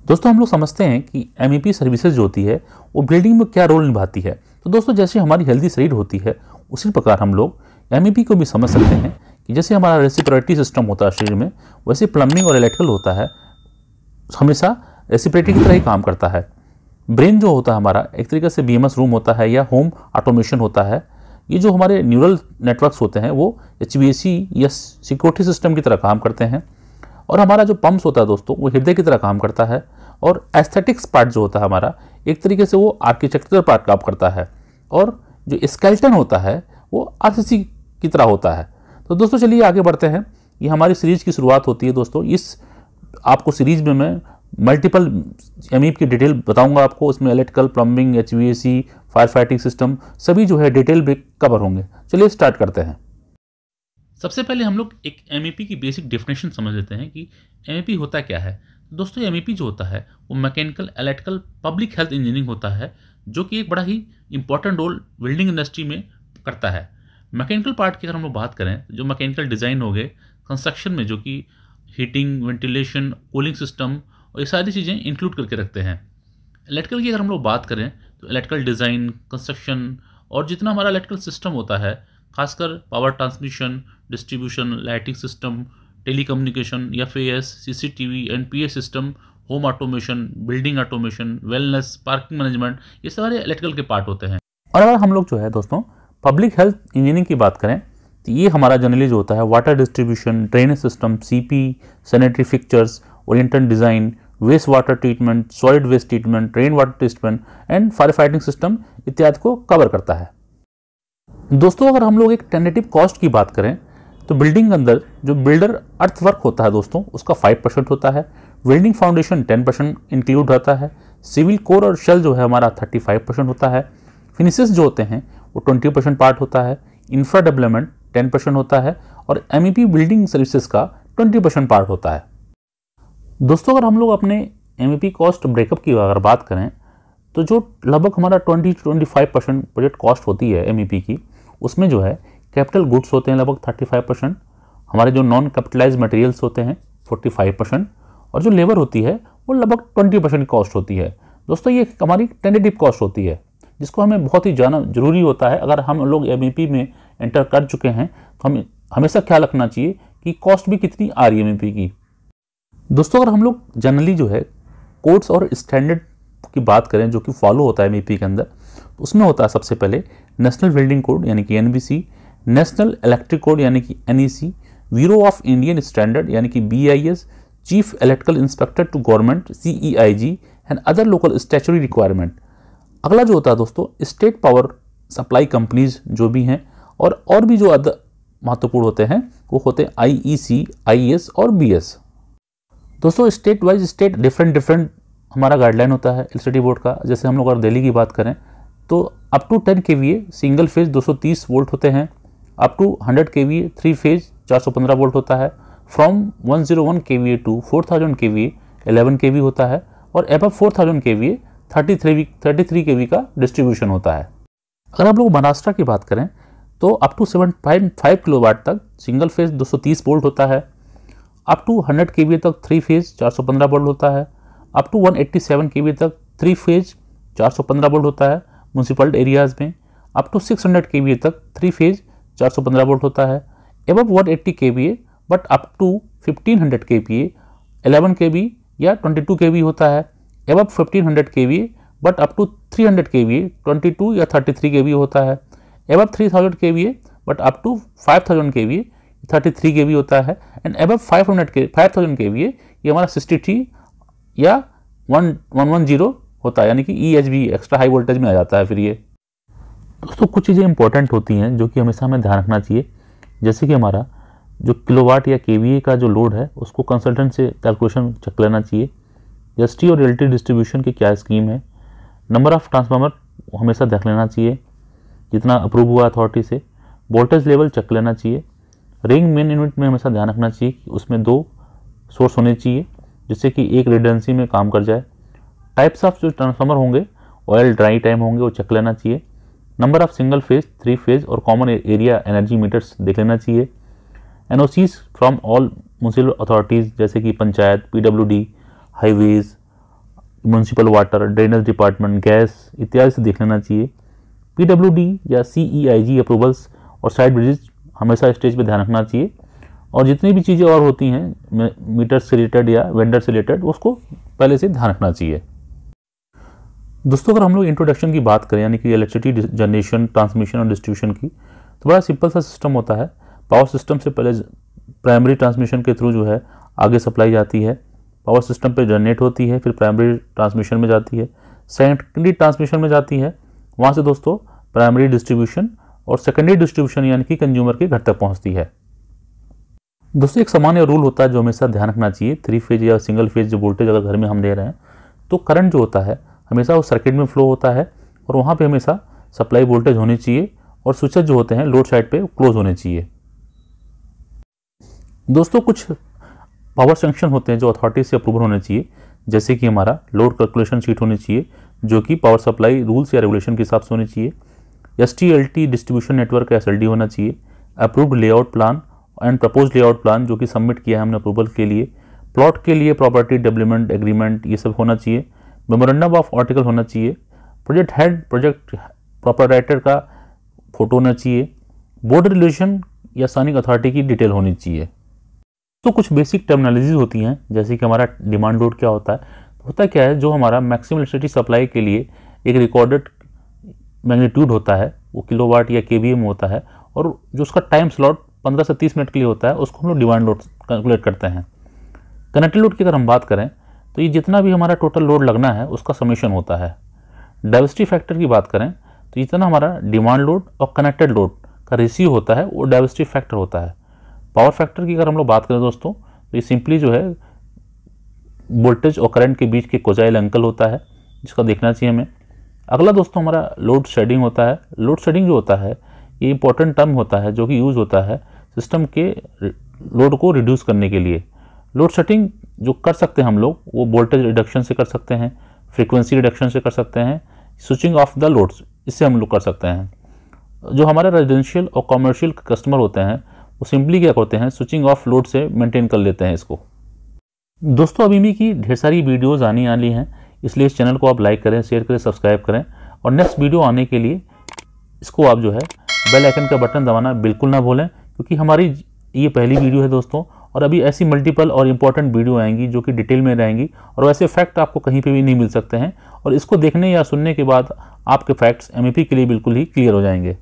दोस्तों हम लोग समझते हैं कि एमईपी सर्विसेज जो होती है वो बिल्डिंग में क्या रोल निभाती है। तो दोस्तों जैसे हमारी हेल्दी शरीर होती है उसी प्रकार हम लोग एमईपी को भी समझ सकते हैं कि जैसे हमारा रेसिप्रोकेटरी सिस्टम होता है शरीर में, वैसे प्लम्बिंग और इलेक्ट्रिकल होता है, हमेशा रेसिप्रोकेटरी की तरह ही काम करता है। ब्रेन जो होता है हमारा एक तरीके से बीएमएस रूम होता है या होम ऑटोमेशन होता है। ये जो हमारे न्यूरल नेटवर्क्स होते हैं वो एचवीएसी या सिक्योरिटी सिस्टम की तरह काम करते हैं। और हमारा जो पम्प्स होता है दोस्तों वो हृदय की तरह काम करता है। और एस्थेटिक्स पार्ट जो होता है हमारा एक तरीके से वो आर्किटेक्चरल पार्ट काम करता है। और जो स्केलेटन होता है वो आरसीसी की तरह होता है। तो दोस्तों चलिए आगे बढ़ते हैं। ये हमारी सीरीज की शुरुआत होती है दोस्तों। इस आपको सीरीज में मैं मल्टीपल एमईपी की डिटेल बताऊंगा आपको। उसमें electrical, plumbing, HVAC, fire fighting system सभी जो है डिटेल में कवर होंगे। चलिए स्टार्ट करते हैं। सबसे पहले हम लोग एक एमईपी की बेसिक डेफिनेशन समझ लेते हैं कि एमईपी होता क्या है। दोस्तों एमईपी जो होता है वो mechanical, electrical, public health engineering होता है, जो कि एक बड़ा ही इंपॉर्टेंट रोल बिल्डिंग इंडस्ट्री में करता है। मैकेनिकल पार्ट की अगर हम लोग बात करें, जो मैकेनिकल डिज़ाइन हो गए कंस्ट्रक्शन में, जो कि हीटिंग, वेंटिलेशन, कूलिंग सिस्टम और ये सारी चीज़ें इंक्लूड करके रखते हैं। इलेक्ट्रिकल की अगर हम लोग बात करें तो इलेक्ट्रिकल डिज़ाइन, कंस्ट्रक्शन और जितना हमारा इलेक्ट्रिकल सिस्टम होता है, खासकर power transmission, distribution, lighting system, telecommunication, FAS, CCTV, NPS system, home automation, building automation, wellness, parking management, ये सारे इलेक्ट्रिकल के पार्ट होते हैं। और अगर हम लोग जो है दोस्तों पब्लिक हेल्थ इंजीनियरिंग की बात करें तो ये हमारा जनरली जो होता है water distribution, drainage system, CP, sanitary fixtures, oriented design, waste water treatment, solid waste treatment, rain water treatment and fire fighting system इत्यादि को कवर करता है। दोस्तों अगर हम लोग एक टेंटेटिव कॉस्ट की बात करें तो बिल्डिंग के अंदर जो बिल्डर अर्थ वर्क होता है दोस्तों उसका 5% होता है, बिल्डिंग फाउंडेशन 10% इंक्लूड रहता है, सिविल कोर और शेल जो है हमारा 35% होता है, फिनिशेस जो होते हैं वो 20% पार्ट होता है, इंफ्रा डेवलपमेंट 10% होता है और एमईपी बिल्डिंग सर्विसेज का 20% पार्ट होता है। दोस्तों अगर हम लोग अपने एमईपी कॉस्ट ब्रेकअप की अगर बात करें तो जो लगभग हमारा 20-25% प्रोजेक्ट कॉस्ट होती है एमईपी की, उसमें जो है कैपिटल गुड्स होते हैं लगभग 35%, हमारे जो नॉन कैपिटलाइज मटेरियल्स होते हैं 45% और जो लेबर होती है वो लगभग 20% की कॉस्ट होती है। दोस्तों ये हमारी टेंटेटिव कॉस्ट होती है जिसको हमें बहुत ही जाना जरूरी होता है। अगर हम लोग एमईपी में एंटर कर चुके हैं तो हमें हमेशा ख्याल रखना चाहिए कि कॉस्ट भी कितनी आ रही है एमईपी की। दोस्तों अगर हम लोग जनरली जो है कोड्स और स्टैंडर्ड की बात करें जो कि फॉलो होता है एमईपी के अंदर, तो उसमें होता है सबसे पहले नेशनल बिल्डिंग कोड यानी कि एनबीसी, नेशनल इलेक्ट्रिक कोड यानी कि NEC, bureau of Indian standard यानी कि BIS, chief electrical inspector to government CEIG and other local statutory requirement. अगला जो होता है दोस्तों स्टेट पावर सप्लाई कंपनीज जो भी हैं और भी जो अदर महत्वपूर्ण होते हैं वो होते हैं आईईसी, आईएस और बीएस। दोस्तों स्टेट वाइज स्टेट डिफरेंट हमारा गाइडलाइन होता है इलेक्ट्रिसिटी बोर्ड का। जैसे हम लोग अगर दिल्ली की बात करें तो up to 10 kVA single phase 230 volt होते हैं, up to 100 kVA 3 phase 415 volt होता है, from 101 kVA to 4000 kVA 11 kV होता है और एबव 4000 kVA 33 kV का डिस्ट्रीब्यूशन होता है। अगर आप लोग महाराष्ट्र की बात करें तो अप टू 7.5 किलोवाट तक सिंगल फेज 230 वोल्ट होता है, अप टू 100 kVA तक 3 फेज 415 वोल्ट होता है, अप टू 187 kVA तक 3 फेज 415 वोल्ट होता है म्यूनसिपल एरियाज़ में, अप टू 600 kVA तक 3 फेज 415 वोल्ट होता है, above 180 kVA but up to 1500 kVA 11 kV या 22 kV होता है, above 1500 kVA but up to 300 kVA 22 या 33 kV होता है, above 3000 kVA but up to 5000 kVA 33 kV होता है एंड एबव 5000 kVA ये हमारा 63 या 110 होता है, यानी कि EHV एक्स्ट्रा हाई वोल्टेज में आ जाता है। फिर ये दोस्तों कुछ चीज़ें इंपॉर्टेंट होती हैं जो कि हमेशा हमें ध्यान रखना चाहिए, जैसे कि हमारा जो किलोवाट या केवीए का जो लोड है उसको कंसल्टेंट से कैलकुलेशन चेक लेना चाहिए, एसटी और एलटी डिस्ट्रीब्यूशन की क्या स्कीम है, नंबर ऑफ ट्रांसफार्मर हमेशा देख लेना चाहिए जितना अप्रूव हुआ अथॉरिटी से, वोल्टेज लेवल चेक लेना चाहिए, रिंग मेन यूनिट में हमेशा ध्यान रखना चाहिए कि उसमें 2 सोर्स होने चाहिए जिससे कि एक रिडंडेंसी में काम कर जाए, टाइप्स ऑफ जो ट्रांसफार्मर होंगे ऑयल ड्राई टाइम होंगे वो चेक लेना चाहिए, number of single phase 3 phase और कॉमन एरिया एनर्जी मीटर्स देख लेना चाहिए, NOCs from all municipal authorities जैसे कि panchayat, PWD, highways, municipal water, drainage department, gas इत्यादि से देख लेना चाहिए। PWD या CEIG अप्रूवल्स और साइड विजिट हमेशा स्टेज पे ध्यान रखना चाहिए। और जितनी भी चीज़ें और होती हैं मीटर से रिलेटेड या वेंडर से रिलेटेड, उसको पहले से ध्यान रखना चाहिए। दोस्तों अगर हम लोग इंट्रोडक्शन की बात करें, यानी कि इलेक्ट्रिसिटी जनरेशन, ट्रांसमिशन और डिस्ट्रीब्यूशन की, तो बड़ा सिंपल सा सिस्टम होता है। पावर सिस्टम से पहले प्राइमरी ट्रांसमिशन के थ्रू जो है आगे सप्लाई जाती है, पावर सिस्टम पे जनरेट होती है, फिर प्राइमरी ट्रांसमिशन में जाती है, सेकेंडरी ट्रांसमिशन में जाती है, वहाँ से दोस्तों प्राइमरी डिस्ट्रीब्यूशन और सेकेंडरी डिस्ट्रीब्यूशन यानी कि कंज्यूमर के घर तक पहुँचती है। दोस्तों एक सामान्य रूल होता है जो हमेशा ध्यान रखना चाहिए, 3 फेज या सिंगल फेज जो वोल्टेज अगर घर में हम दे रहे हैं तो करंट जो होता है हमेशा वो सर्किट में फ्लो होता है और वहाँ पे हमेशा सप्लाई वोल्टेज होनी चाहिए और स्विचेस जो होते हैं लोड साइड पे क्लोज होने चाहिए। दोस्तों कुछ पावर सैंक्शन होते हैं जो अथॉरिटी से अप्रूवल होने चाहिए, जैसे कि हमारा लोड कैलकुलेशन शीट होनी चाहिए जो कि पावर सप्लाई रूल्स या रेगुलेशन के हिसाब से होनी चाहिए, STLT डिस्ट्रीब्यूशन नेटवर्क का SLD होना चाहिए, approved layout plan and propose layout plan जो कि सबमिट किया है हमने अप्रूवल के लिए, प्लॉट के लिए प्रॉपर्टी डेवलपमेंट एग्रीमेंट ये सब होना चाहिए, मेमोरेंडम ऑफ आर्टिकल होना चाहिए, प्रोजेक्ट हेड प्रोजेक्ट प्रोपराइटर का फोटो होना चाहिए, बोर्ड रिलेशन या साइनिंग अथॉरिटी की डिटेल होनी चाहिए। तो कुछ बेसिक टर्मिनोलॉजीज होती हैं, जैसे कि हमारा डिमांड लोड क्या होता है। होता क्या है, जो हमारा मैक्सिमम इलेक्ट्रिसिटी सप्लाई के लिए एक रिकॉर्डेड मैग्नीट्यूड होता है वो किलोवाट या KVA में होता है, और जो उसका टाइम स्लॉट 15 से 30 मिनट के लिए होता है उसको हम लोग डिमांड लोड कैलकुलेट करते हैं। कनेक्टेड लोड की अगर हम बात करें तो ये जितना भी हमारा टोटल लोड लगना है उसका समेशन होता है। डाइवर्सिटी फैक्टर की बात करें तो जितना हमारा डिमांड लोड और कनेक्टेड लोड का रेशियो होता है वो डाइवर्सिटी फैक्टर होता है। पावर फैक्टर की अगर हम लोग बात करें दोस्तों तो ये सिंपली जो है वोल्टेज और करंट के बीच के कोजाइल अंकल होता है, जिसका देखना चाहिए हमें। अगला दोस्तों हमारा लोड शेडिंग होता है। लोड शेडिंग जो होता है ये इंपॉर्टेंट टर्म होता है जो कि यूज़ होता है सिस्टम के लोड को रिड्यूस करने के लिए। लोड सेटिंग जो कर सकते हैं हम लोग वो वोल्टेज रिडक्शन से कर सकते हैं, फ्रीक्वेंसी रिडक्शन से कर सकते हैं, स्विचिंग ऑफ द लोड्स इससे हम लोग कर सकते हैं। जो हमारे रेजिडेंशियल और कमर्शियल कस्टमर होते हैं वो सिंपली क्या करते हैं, स्विचिंग ऑफ लोड से मेंटेन कर लेते हैं इसको। दोस्तों अभी की ढेर सारी वीडियोज़ आने वाली हैं, इसलिए इस चैनल को आप लाइक करें, शेयर करें, सब्सक्राइब करें, और नेक्स्ट वीडियो आने के लिए इसको आप जो है बेल आइकन का बटन दबाना बिल्कुल ना भूलें, क्योंकि हमारी ये पहली वीडियो है दोस्तों, और अभी ऐसी मल्टीपल और इम्पॉर्टेंट वीडियो आएंगी जो कि डिटेल में रहेंगी, और वैसे फैक्ट आपको कहीं पे भी नहीं मिल सकते हैं, और इसको देखने या सुनने के बाद आपके फैक्ट्स MEP के लिए बिल्कुल ही क्लियर हो जाएंगे।